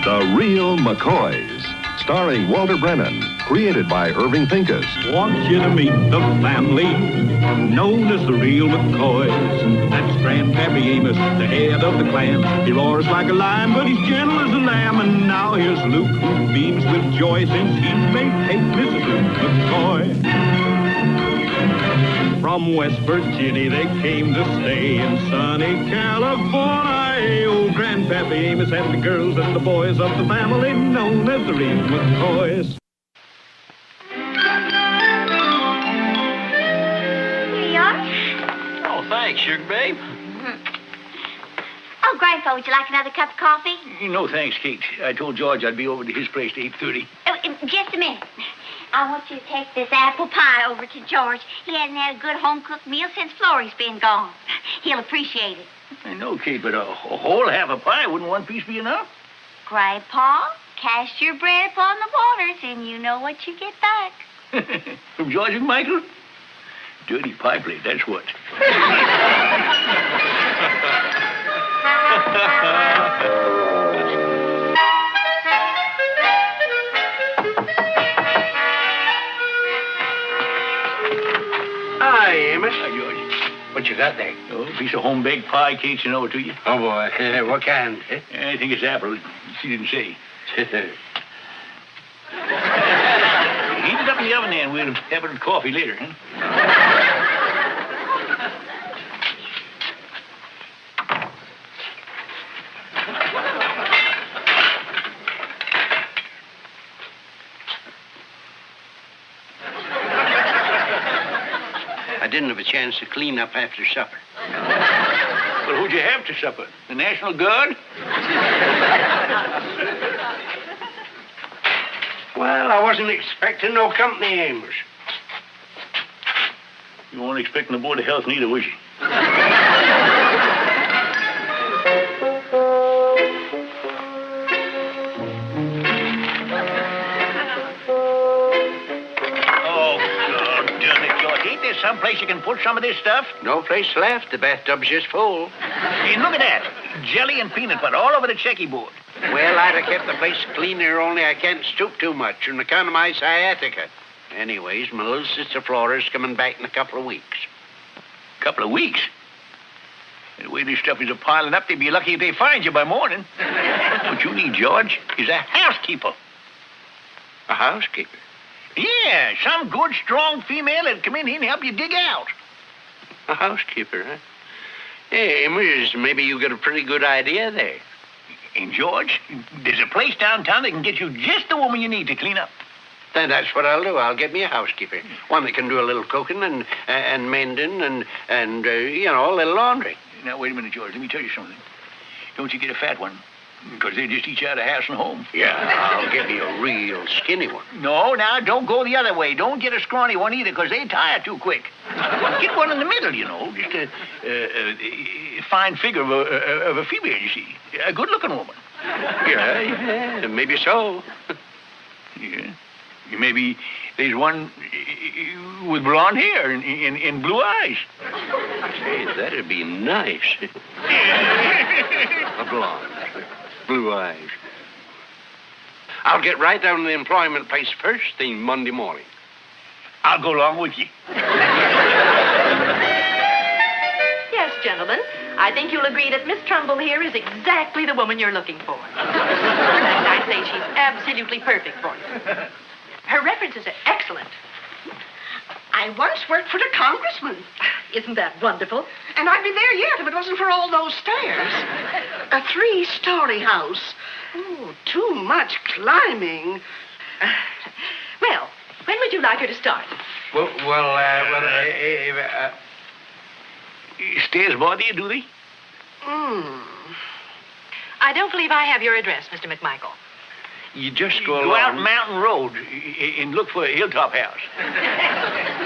The Real Mccoys, starring Walter Brennan, created by Irving Pincus. Want you to meet the family known as the Real Mccoys. That's Grandpappy Amos, the head of the clan. He roars like a lion, but he's gentle as a lamb. And now here's Luke, who beams with joy since he's made Kate Mrs. Luke McCoy. From West Virginia they came to stay in sunny California. Old Grandpappy Amos and the girls and the boys of the family known as the Real McCoys. Here you are. Oh, thanks, sugar babe. Oh, Grandpa, would you like another cup of coffee? No, thanks, Kate. I told George I'd be over to his place at 8:30. Oh, just a minute. I want you to take this apple pie over to George. He hasn't had a good home-cooked meal since Florrie's been gone. He'll appreciate it. I know, Kate, but a whole half a pie, wouldn't one piece be enough? Grandpa, cast your bread upon the waters, and you know what you get back. From George and Michael? Dirty pie plate, that's what. Hi, Amos. Hi, George. What you got there? Oh, a piece of home-baked pie, Kate, sent over to you. Oh, boy. What kind? I think it's apple. She didn't say. Heat it up in the oven, and we'll have it with coffee later, huh? I didn't have a chance to clean up after supper. Well, who'd you have to supper? The National Guard? Well, I wasn't expecting no company, Amos. You weren't expecting the Board of Health neither, was you? Someplace you can put some of this stuff? No place left. The bathtub's just full. Hey, look at that. Jelly and peanut butter all over the checkerboard. Well, I'd have kept the place cleaner, only I can't stoop too much on account of my sciatica. Anyways, my little sister Flora's coming back in a couple of weeks. Couple of weeks? The way this stuff is piling up, they'd be lucky if they find you by morning. What you need, George, is a housekeeper. A housekeeper? Yeah, some good, strong female that'd come in here and help you dig out. A housekeeper, huh? Hey, Amos, maybe you got a pretty good idea there. And, George, there's a place downtown that can get you just the woman you need to clean up. Then that's what I'll do. I'll get me a housekeeper. One that can do a little cooking and mending and you know, a little laundry. Now, wait a minute, George. Let me tell you something. Don't you get a fat one. Because they just eat you out of house and home. Yeah, I'll get me a real skinny one. No, now, don't go the other way. Don't get a scrawny one either, because they tire too quick. Get one in the middle, you know. Just a fine figure of a female, you see. A good-looking woman. Yeah, maybe so. Yeah. Maybe there's one with blonde hair and blue eyes. Hey, that'd be nice. A blonde. Blue eyes. I'll get right down to the employment place first thing Monday morning. I'll go along with you. Yes, gentlemen. I think you'll agree that Miss Trumbull here is exactly the woman you're looking for. And I'd say she's absolutely perfect for you. Her references are excellent. I once worked for the congressman. Isn't that wonderful? And I'd be there yet if it wasn't for all those stairs. A 3-story house. Oh, too much climbing. Well, when would you like her to start? Stairs bother you, do they? I don't believe I have your address, Mr. McMichael. You just go Go along. out Mountain Road and look for a Hilltop House.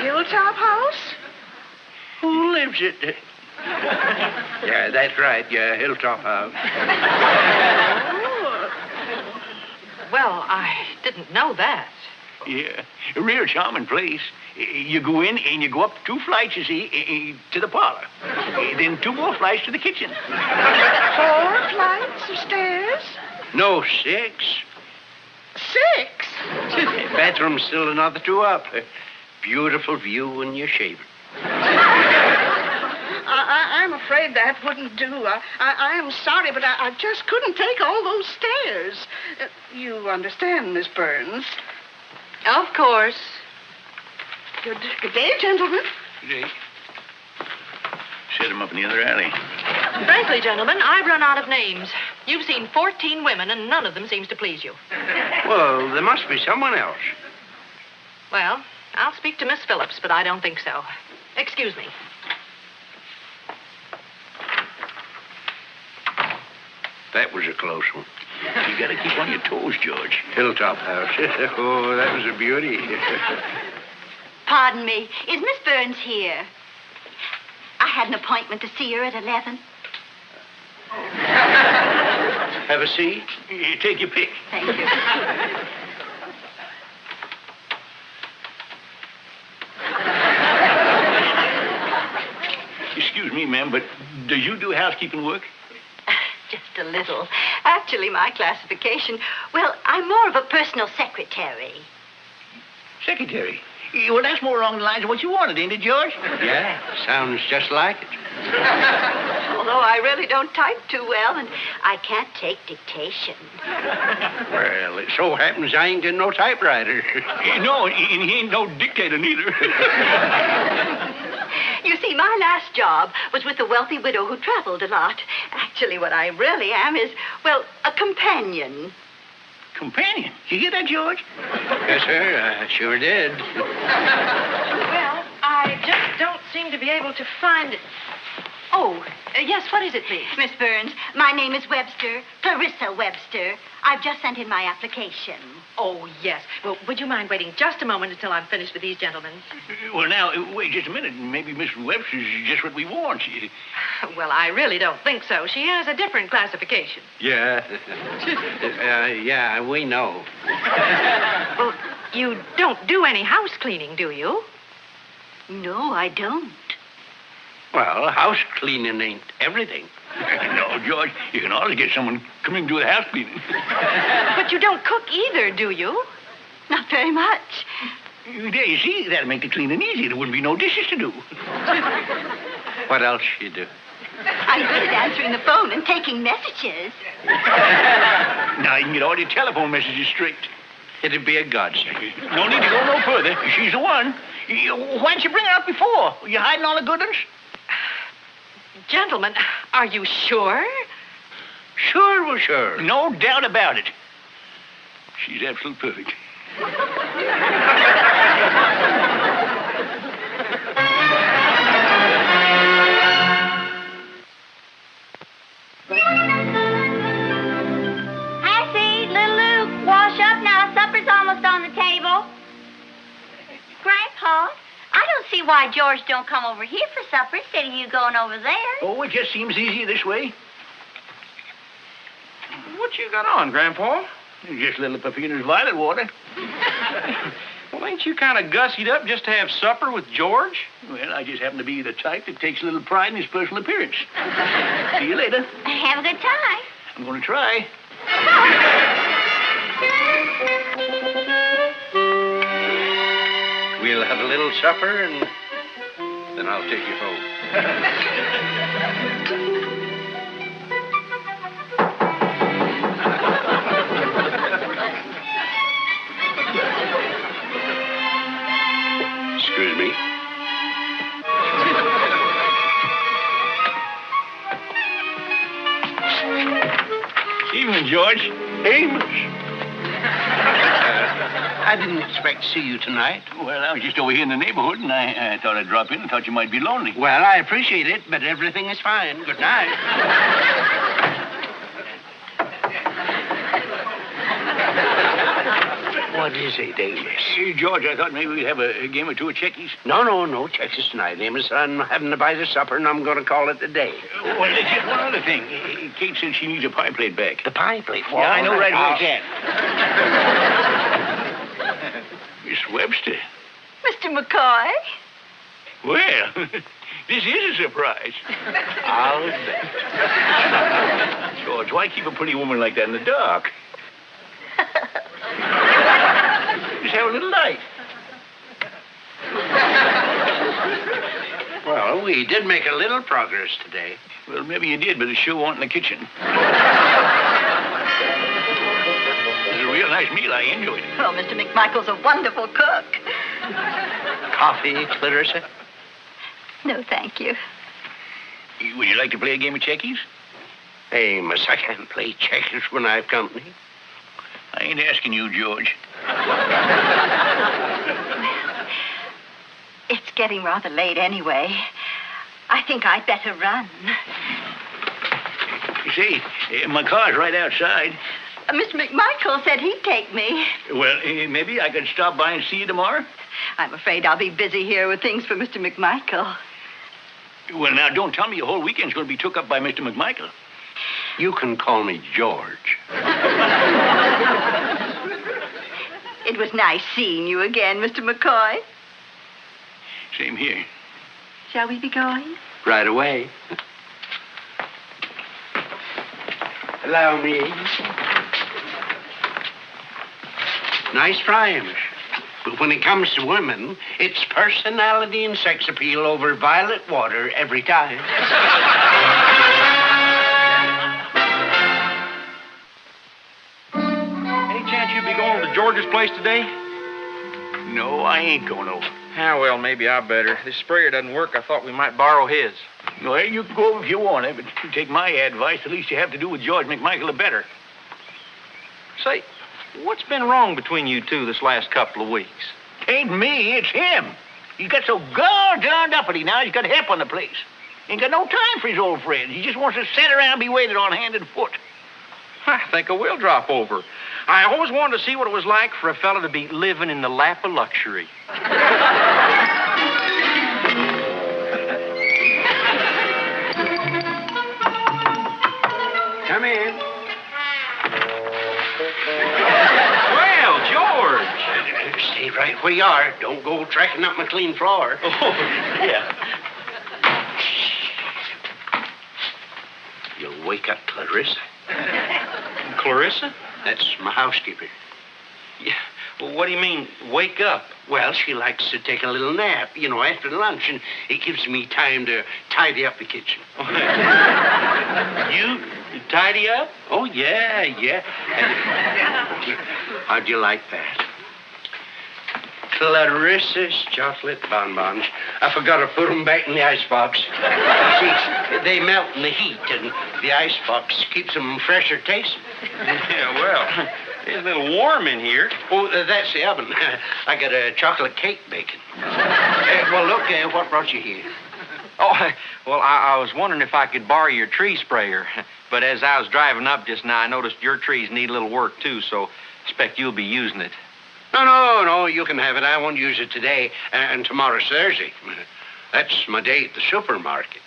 Hilltop house? Who lives it? Yeah, that's right. Yeah, Hilltop House. Well, I didn't know that. Yeah, a real charming place. You go in and you go up 2 flights, you see, to the parlor. Then 2 more flights to the kitchen. 4 flights of stairs? Yes. No, 6. 6? Bedroom's still another 2 up. Beautiful view when you shave it. I'm afraid that wouldn't do. I'm sorry, but I just couldn't take all those stairs. You understand, Miss Burns? Of course. Good day, gentlemen. Jake. Set him up in the other alley. Frankly, gentlemen, I've run out of names. You've seen 14 women, and none of them seems to please you. Well, there must be someone else. Well, I'll speak to Miss Phillips, but I don't think so. Excuse me. That was a close one. You gotta keep on your toes, George. Hilltop House. Oh, that was a beauty. Pardon me. Is Miss Burns here? I had an appointment to see her at 11. Have a seat. Take your pick. Thank you. Excuse me, ma'am, but do you do housekeeping work? Just a little. Actually, my classification, well, I'm more of a personal secretary. Secretary? Well, that's more along the lines of what you wanted, ain't it, George? Yeah, sounds just like it. Although I really don't type too well, and I can't take dictation. Well, it so happens I ain't got no typewriter. No, and he ain't no dictator neither. You see, my last job was with a wealthy widow who traveled a lot. Actually, what I really am is, well, a companion. Companion? You hear that, George? Yes, sir, I sure did. Well, I just don't seem to be able to find it. Oh, yes, what is it, please? Miss Burns, my name is Webster, Clarissa Webster. I've just sent in my application. Oh, yes. Well, would you mind waiting just a moment until I'm finished with these gentlemen? Well, now, wait just a minute. Maybe Miss Webster's just what we want. Well, I really don't think so. She has a different classification. Yeah. Yeah, we know. Well, you don't do any house cleaning, do you? No, I don't. Well, house cleaning ain't everything. No, George, you can always get someone coming to do the house cleaning. But you don't cook either, do you? Not very much. There, you see, that'd make the cleaning easy. There wouldn't be no dishes to do. What else you do? I'm good at answering the phone and taking messages. Now you can get all your telephone messages straight. It'd be a godsend. No need to go no further. She's the one. Why didn't you bring her out before? Were you hiding all the good ones? Gentlemen, are you sure? Sure, well, sure. No doubt about it. She's absolutely perfect. Hassie, little Luke, wash up now. Supper's almost on the table. Grandpa, I don't see why George don't come over here for supper instead of you going over there. Oh, it just seems easier this way. What you got on, Grandpa? Just a little Papina's violet water. Well, ain't you kind of gussied up just to have supper with George? Well, I just happen to be the type that takes a little pride in his personal appearance. See you later. Have a good time. I'm going to try. We'll have a little supper, and then I'll take you home. Excuse me. Evening, George. Amos. I didn't expect to see you tonight. Well, I was just over here in the neighborhood, and I thought I'd drop in and thought you might be lonely. Well, I appreciate it, but everything is fine. Good night. What is it, Amos? George, I thought maybe we'd have a game or two of checkies. No checks tonight, Amos. I'm having to buy the supper, and I'm going to call it a day. Well, there's just one other thing. Kate said she needs a pie plate back. The pie plate? Yeah, I know right where it's at. Miss Webster. Mr. McCoy. Well, this is a surprise. I'll bet. George, George, why keep a pretty woman like that in the dark? Just have a little light. Well, we did make a little progress today. Well, maybe you did, but it sure wasn't in the kitchen. It was a real nice meal. I enjoyed it. Oh, Mr. McMichael's a wonderful cook. Coffee, Clarissa? No, thank you. Would you like to play a game of checkies? Amos, I can't play checkers when I have company. I ain't asking you, George. It's getting rather late anyway. I think I'd better run. Say, my car's right outside. Mr. McMichael said he'd take me. Well, maybe I could stop by and see you tomorrow. I'm afraid I'll be busy here with things for Mr. McMichael. Well, now, don't tell me your whole weekend's going to be took up by Mr. McMichael. You can call me George. It was nice seeing you again, Mr. McCoy. Same here. Shall we be going? Right away. Allow me. Nice try, Amos. But when it comes to women, it's personality and sex appeal over violet water every time. Any chance you'd be going to George's place today? No, I ain't going over. Ah, well, maybe I better. This sprayer doesn't work. I thought we might borrow his. Well, you can go over if you want it, but if you take my advice, the least you have to do with George McMichael, the better. Say, what's been wrong between you two this last couple of weeks? Ain't me, it's him. He's got so darned uppity now, he's got help on the place. Ain't got no time for his old friends. He just wants to sit around and be waited on hand and foot. I think I will drop over. I always wanted to see what it was like for a fella to be living in the lap of luxury. Come in. Well, George. Stay right where you are. Don't go tracking up my clean floor. Oh, yeah. You'll wake up Clarissa. Clarissa? That's my housekeeper. Yeah. Well, what do you mean, wake up? Well, she likes to take a little nap, after lunch, and it gives me time to tidy up the kitchen. You tidy up? Oh, yeah. How'd you like that? Clarissa's chocolate bonbons. I forgot to put them back in the icebox. See, they melt in the heat, and the icebox keeps them fresher tasting. Yeah, well, it's a little warm in here. Oh, that's the oven. I got a chocolate cake baking. Well, look, what brought you here? Oh, well, I was wondering if I could borrow your tree sprayer. But as I was driving up just now, I noticed your trees need a little work, too, so I expect you'll be using it. No, you can have it. I won't use it today, and tomorrow's Thursday. That's my day at the supermarket.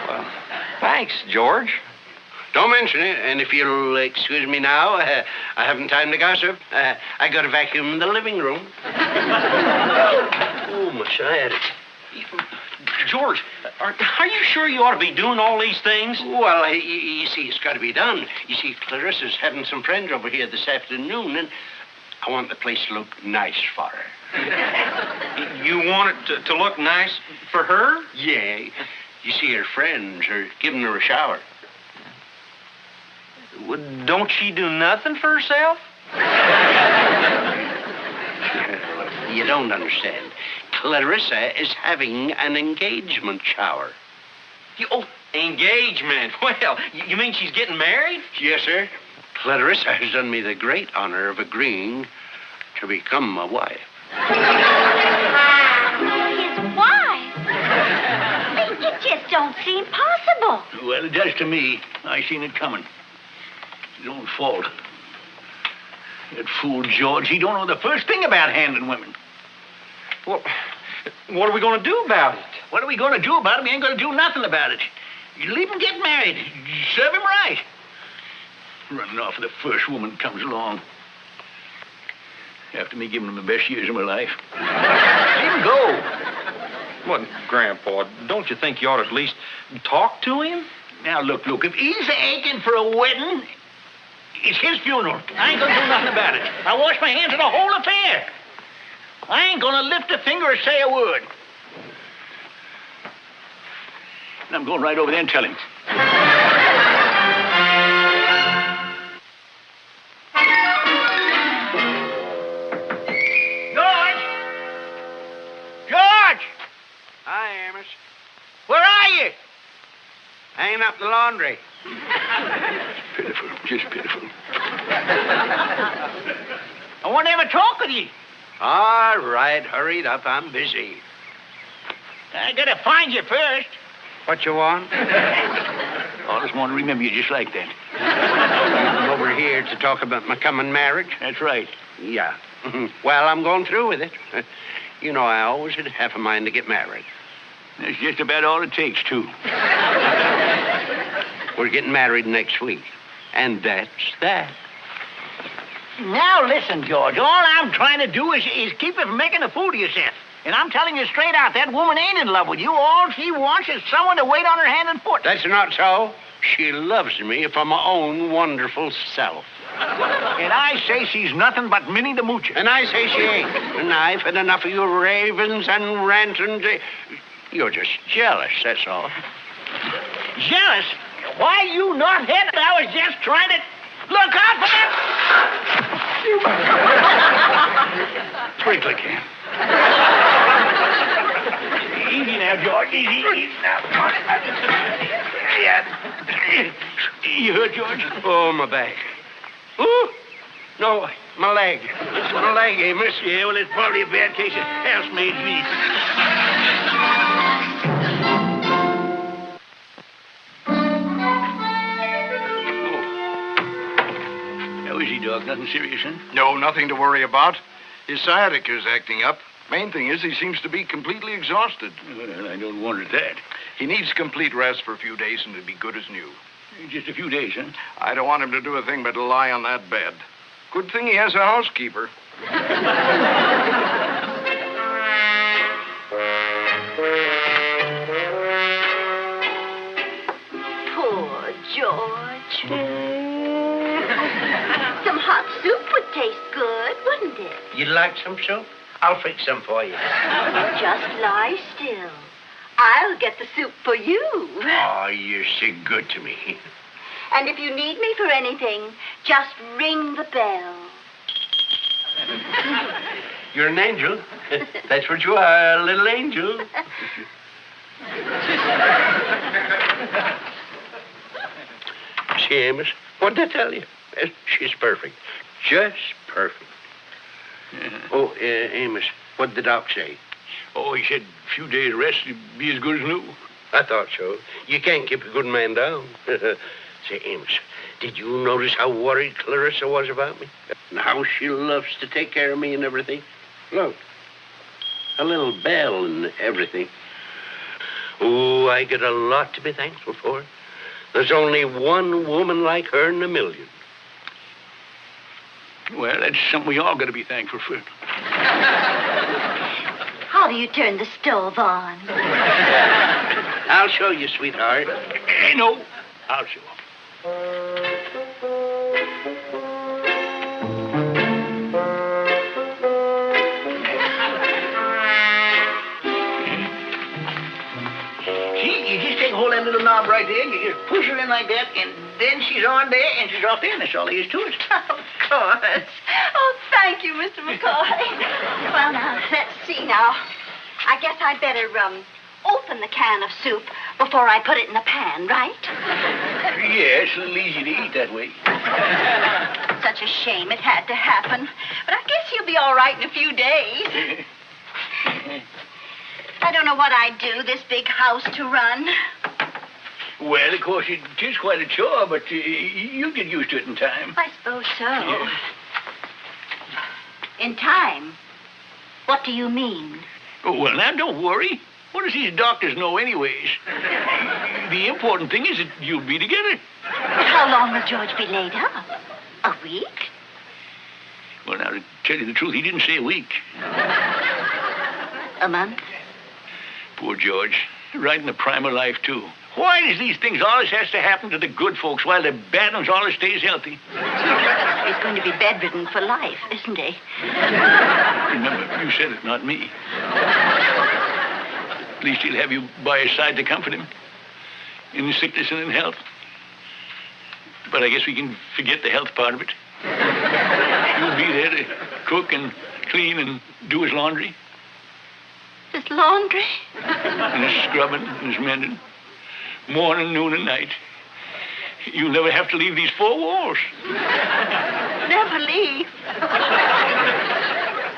Well, thanks, George. Don't mention it, and if you'll excuse me now, I haven't time to gossip. I got to vacuum the living room. Oh, my sciatic. George, are you sure you ought to be doing all these things? Well, you see, it's got to be done. You see, Clarissa's having some friends over here this afternoon, and I want the place to look nice for her. You want it to look nice for her? Yeah. You see, her friends are giving her a shower. Well, don't she do nothing for herself? You don't understand. Clarissa is having an engagement shower. Oh, engagement. Well, you mean she's getting married? Yes, sir. Clarissa has done me the great honor of agreeing to become my wife. His wife? It just don't seem possible. Well, it does to me. I seen it coming. His own fault. That fool George, he don't know the first thing about handling women. Well, what are we going to do about it? What are we going to do about it? We ain't going to do nothing about it. You leave him get married. Serve him right. Running off with the first woman that comes along. After me giving him the best years of my life. Leave him go. Well, Grandpa, don't you think you ought to at least talk to him? Now, look, if he's aching for a wedding, it's his funeral. I ain't gonna do nothing about it. I wash my hands of the whole affair. I ain't gonna lift a finger or say a word. And I'm going right over there and tell him. George! Hi, Amos. Where are you? Hanging up the laundry. Pitiful, just pitiful. I want to have a talk with you. All right, hurry it up. I'm busy. I gotta find you first. What you want? I just want to remember you just like that. You come over here to talk about my coming marriage? That's right. Yeah. Well, I'm going through with it. You know, I always had half a mind to get married. That's just about all it takes, too. We're getting married next week. And that's that. Now listen, George. All I'm trying to do is keep you from making a fool of yourself. And I'm telling you straight out, that woman ain't in love with you. All she wants is someone to wait on her hand and foot. That's not so. She loves me for my own wonderful self. And I say she's nothing but Minnie the Moocher. And I say she ain't. And I've had enough of your ravens and rantings. You're just jealous, that's all. Jealous? Why, you knothead, I was just trying to look out for that. Twinkle can. Easy now, George. Easy now. Yeah. You hurt, George? Oh, my back. Ooh. No, my leg. It's my leg, Amos. Yeah, well, it's probably a bad case of housemaid's knee. How is he, Doc? Nothing serious, huh? No, nothing to worry about. His sciatica's acting up. Main thing is he seems to be completely exhausted. Well, I don't wonder at that. He needs complete rest for a few days and he'll be good as new. Just a few days, huh? I don't want him to do a thing but lie on that bed. Good thing he has a housekeeper. Poor George. Some hot soup would taste good, wouldn't it? You'd like some soup? I'll fix some for you. Just lie still. I'll get the soup for you. Oh, you're so good to me. And if you need me for anything, just ring the bell. You're an angel. That's what you are, a little angel. See, Amos, what did I tell you? She's perfect. Just perfect. Oh, Amos, what did the doc say? Oh, he said a few days rest, he'd be as good as new. I thought so. You can't keep a good man down. Say, Amos, did you notice how worried Clarissa was about me? And how she loves to take care of me and everything? Look, a little bell and everything. Oh, I get a lot to be thankful for. There's only one woman like her in a million. Well, that's something we all got to be thankful for. How do you turn the stove on? I'll show you, sweetheart. No, I'll show him. See, you just take hold of that little knob right there, you just push her in like that, and then she's on there, and she's off there, and that's all there is to it. Of course. Oh, thank you, Mr. McCoy. Well, now, let's see now. I guess I'd better, open the can of soup before I put it in the pan, right? Yeah, it's a little easy to eat that way. Such a shame it had to happen. But I guess he'll be all right in a few days. I don't know what I'd do, this big house to run. Well, of course, it is quite a chore, but you'll get used to it in time. I suppose so. Yeah. In time? What do you mean? Oh, well, now, don't worry. What does these doctors know anyways? The important thing is that you'll be together. How long will George be laid up? A week? Well, now, to tell you the truth, he didn't say a week. A month? Poor George. Right in the prime of life, too. Why does these things always has to happen to the good folks while the bad ones always stays healthy? He's going to be bedridden for life, isn't he? Remember, you said it, not me. At least he'll have you by his side to comfort him. In sickness and in health. But I guess we can forget the health part of it. You'll be there to cook and clean and do his laundry. His laundry? And his scrubbing and his mending. Morning, noon, and night. You'll never have to leave these four walls. Never leave.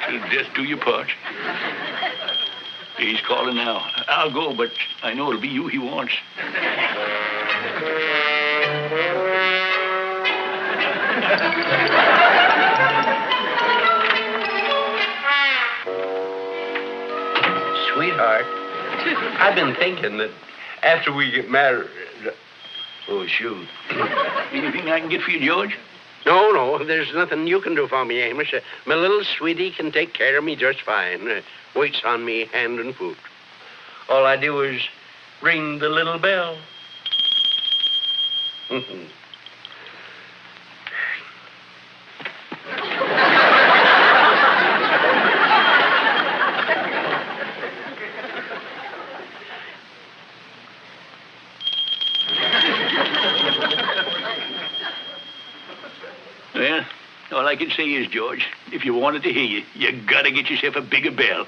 Till death do your part. He's calling now. I'll go, but I know it'll be you he wants. Sweetheart, I've been thinking that after we get married... Oh, shoot. Anything I can get for you, George? No, there's nothing you can do for me, Amos. My little sweetie can take care of me just fine. Waits on me hand and foot. All I do is ring the little bell. Well, all I can say is, George, if you wanted to hear you gotta get yourself a bigger bell.